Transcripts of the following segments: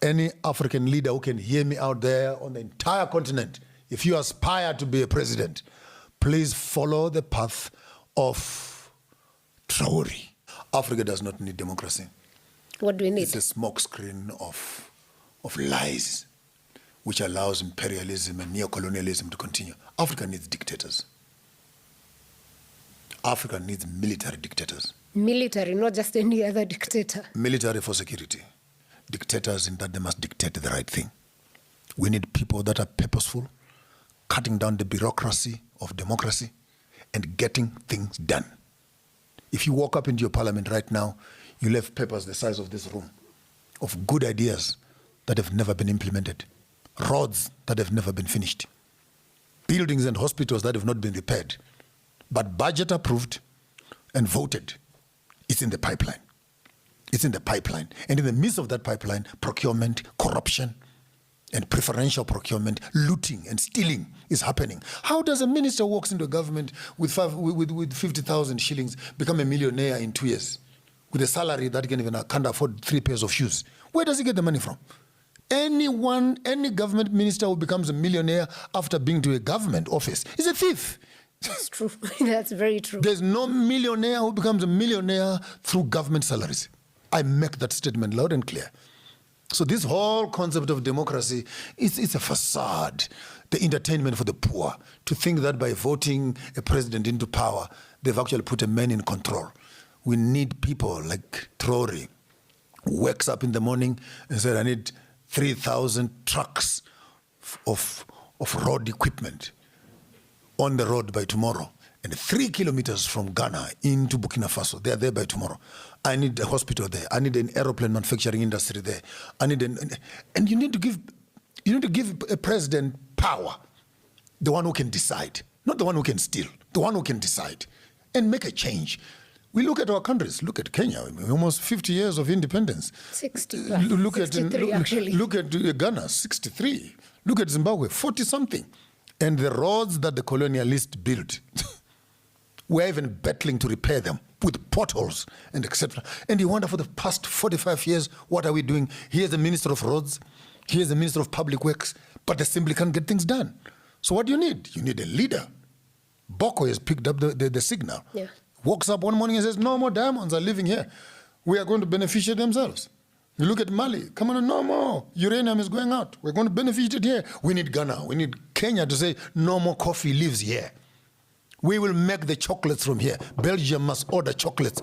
Any African leader who can hear me out there on the entire continent, if you aspire to be a president, please follow the path of Traore. Africa does not need democracy. What do we need? It's a smokescreen of lies, which allows imperialism and neocolonialism to continue. Africa needs dictators. Africa needs military dictators. Military, not just any other dictator. Military for security. Dictators in that they must dictate the right thing. We need people that are purposeful, cutting down the bureaucracy of democracy and getting things done. If you walk up into your parliament right now, you'll have papers the size of this room of good ideas that have never been implemented, roads that have never been finished, buildings and hospitals that have not been repaired, but budget approved and voted. It's in the pipeline. It's in the pipeline. And in the midst of that pipeline, procurement, corruption, and preferential procurement, looting and stealing is happening. How does a minister who walks into a government with 50,000 shillings become a millionaire in 2 years with a salary that can't afford 3 pairs of shoes? Where does he get the money from? Any government minister who becomes a millionaire after being to a government office is a thief. That's true. That's very true. There's no millionaire who becomes a millionaire through government salaries. I make that statement loud and clear. So this whole concept of democracy, it's a facade, the entertainment for the poor, to think that by voting a president into power, they've actually put a man in control. We need people like Traore, who wakes up in the morning and said, I need 3,000 trucks of road equipment on the road by tomorrow. And 3 kilometers from Ghana into Burkina Faso, they are there by tomorrow. I need a hospital there. I need an aeroplane manufacturing industry there. And you need to give a president power, the one who can decide, not the one who can steal, the one who can decide and make a change. We look at our countries. Look at Kenya, almost 50 years of independence. 60. Look at 63, actually. Look at Ghana, 63. Look at Zimbabwe, 40-something. And the roads that the colonialists built, we're even battling to repair them with potholes and etc. And you wonder, for the past 45 years, what are we doing? Here's the Minister of Roads, here's the Minister of Public Works, but they simply can't get things done. So what do you need? You need a leader. Boko has picked up the signal. Yeah. Walks up one morning and says, no more diamonds are living here. We are going to beneficiate themselves. You look at Mali, come on, no more. Uranium is going out. We're going to benefit it here. We need Ghana, we need Kenya to say, no more coffee lives here. We will make the chocolates from here. Belgium must order chocolates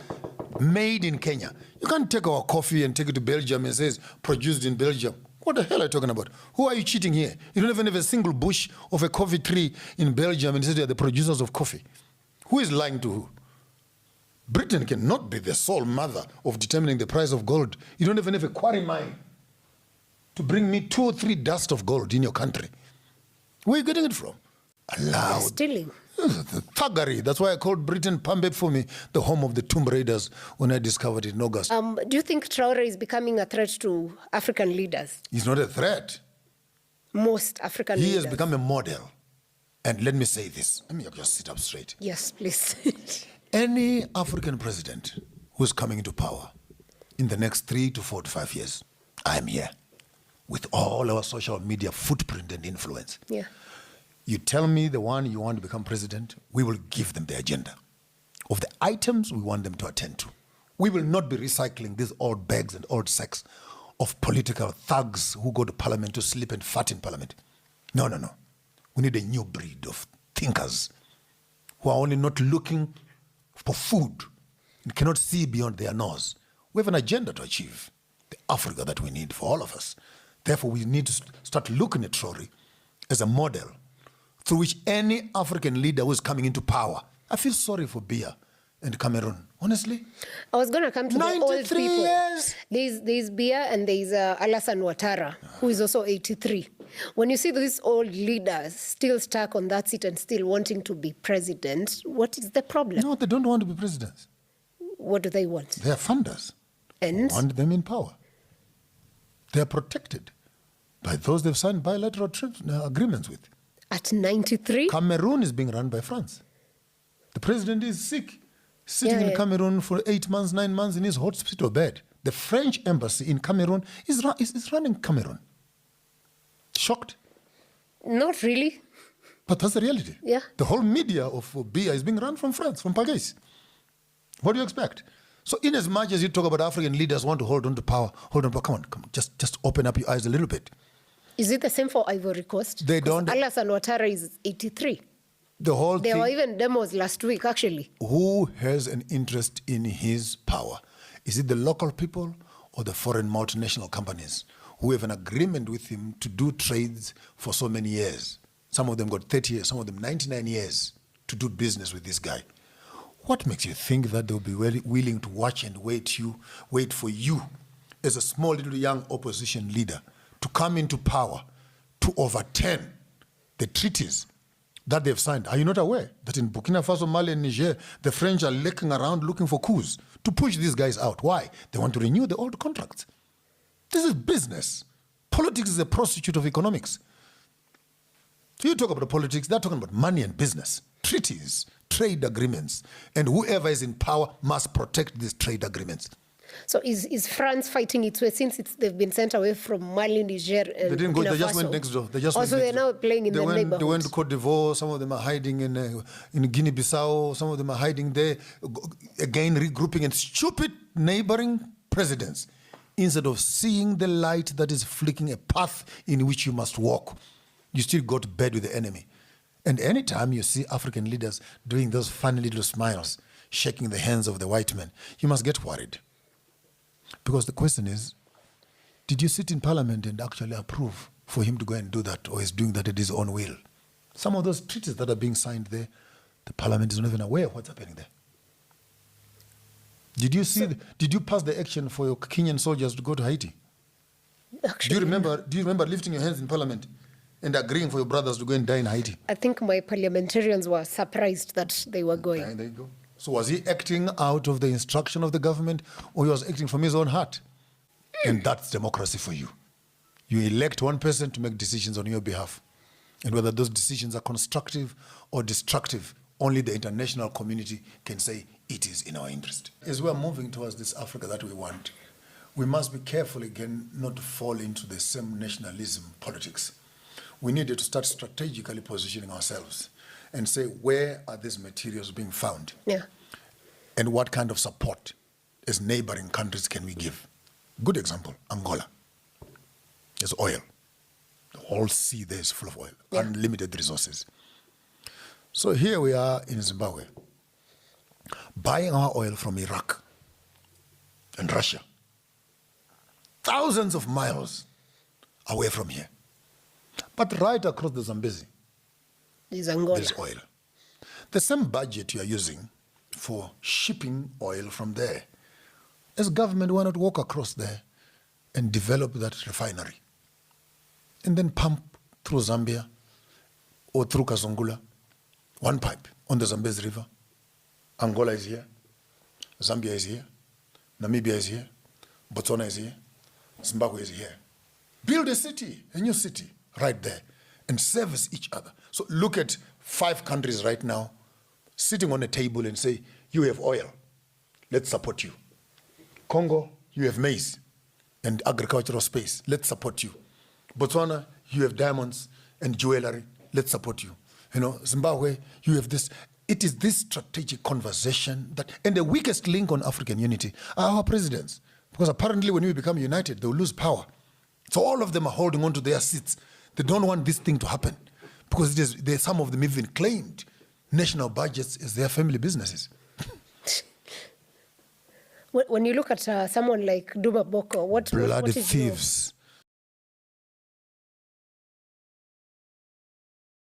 made in Kenya. You can't take our coffee and take it to Belgium and say it's produced in Belgium. What the hell are you talking about? Who are you cheating here? You don't even have a single bush of a coffee tree in Belgium and say they're the producers of coffee. Who is lying to who? Britain cannot be the sole mother of determining the price of gold. You don't even have a quarry mine to bring me 2 or 3 dust of gold in your country. Where are you getting it from? Allowed. Stealing. Thuggery. That's why I called Britain, Pambe for me, the home of the Tomb Raiders, when I discovered it in August. Do you think Traore is becoming a threat to African leaders? He's not a threat. Most African leaders. He has become a model. And let me say this. Let me just sit up straight. Yes, please. Any African president who's coming into power in the next 3 to 4 to 5 years, I'm here with all our social media footprint and influence. Yeah. You tell me the one you want to become president, we will give them the agenda of the items we want them to attend to. We will not be recycling these old bags and old sacks of political thugs who go to parliament to sleep and fart in parliament. No, no, no. We need a new breed of thinkers who are only not looking for food and cannot see beyond their nose. We have an agenda to achieve, the Africa that we need for all of us. Therefore, we need to start looking at Traore as a model through which any African leader who is coming into power. I feel sorry for Biya and Cameroon, honestly. I was going to come to the old people. Years. There's Biya and there's Alassane Ouattara, who is also 83. When you see these old leaders still stuck on that seat and still wanting to be president, what is the problem? No, they don't want to be presidents. What do they want? They are funders. And? Who want them in power. They are protected by those they've signed bilateral agreements with. At 93? Cameroon is being run by France. The president is sick, sitting in Cameroon for 8 months, 9 months in his hospital bed The French embassy in Cameroon is running Cameroon. Shocked? Not really. But that's the reality. Yeah. The whole media of Biya is being run from France, from Paris. What do you expect? So in as much as you talk about African leaders want to hold on to power, come on, just open up your eyes a little bit. Is it the same for Ivory Coast? They don't. Alassane Ouattara is 83. The whole There thing, were even demos last week, actually. who has an interest in his power? Is it the local people or the foreign multinational companies who have an agreement with him to do trades for so many years? Some of them got 30 years, some of them 99 years to do business with this guy. What makes you think that they'll be willing to watch and wait for you as a small little young opposition leader to come into power to overturn the treaties that they've signed? Are you not aware that in Burkina Faso, Mali, and Niger, the French are lurking around looking for coups to push these guys out? Why? They want to renew the old contracts. This is business. Politics is a prostitute of economics. So you talk about politics, they're talking about money and business, treaties, trade agreements, and whoever is in power must protect these trade agreements. So is France fighting its way since they've been sent away from Mali, Niger, and They didn't go, Burkina they just Faso? went next door. They just Also, went they're next door. now playing in the neighborhood. They went to Cote d'Ivoire, some of them are hiding in Guinea-Bissau, some of them are hiding there, again regrouping, and stupid neighboring presidents, instead of seeing the light that is flicking a path in which you must walk, you still go to bed with the enemy. And anytime you see African leaders doing those funny little smiles, shaking the hands of the white men, you must get worried. Because the question is, did you sit in parliament and actually approve for him to go and do that, or is doing that at his own will? Some of those treaties that are being signed there, the parliament is not even aware of what's happening there. Did you pass the action for your Kenyan soldiers to go to Haiti? Actually, Do you remember lifting your hands in parliament and agreeing for your brothers to go and die in Haiti? I think my parliamentarians were surprised that they were going. There you go. So was he acting out of the instruction of the government, or he was acting from his own heart? And that's democracy for you. You elect one person to make decisions on your behalf. And whether those decisions are constructive or destructive, only the international community can say it is in our interest. As we are moving towards this Africa that we want, we must be careful again not to fall into the same nationalism politics. We needed to start strategically positioning ourselves and say, where are these materials being found? Yeah. And what kind of support as neighboring countries can we give? Good example, Angola. There's oil. The whole sea there is full of oil, Yeah. unlimited resources. So here we are in Zimbabwe, buying our oil from Iraq and Russia, thousands of miles away from here. But right across the Zambezi, Is Angola. there's oil. The same budget you are using for shipping oil from there, as government, why not walk across there and develop that refinery and then pump through Zambia or through Kasongula, one pipe on the Zambezi River. Angola is here, Zambia is here, Namibia is here, Botswana is here, Zimbabwe is here. Build a city, a new city, right there, and service each other. So look at 5 countries right now sitting on a table and say, you have oil, let's support you. Congo, you have maize and agricultural space, let's support you. Botswana, you have diamonds and jewelry, let's support you. You know, Zimbabwe, you have this. It is this strategic conversation that, and the weakest link on African unity are our presidents. Because apparently when we become united, they will lose power. So all of them are holding on to their seats. They don't want this thing to happen. Because some of them even claimed national budgets as their family businesses. When you look at someone like Duma Boko, what Bloody is thieves.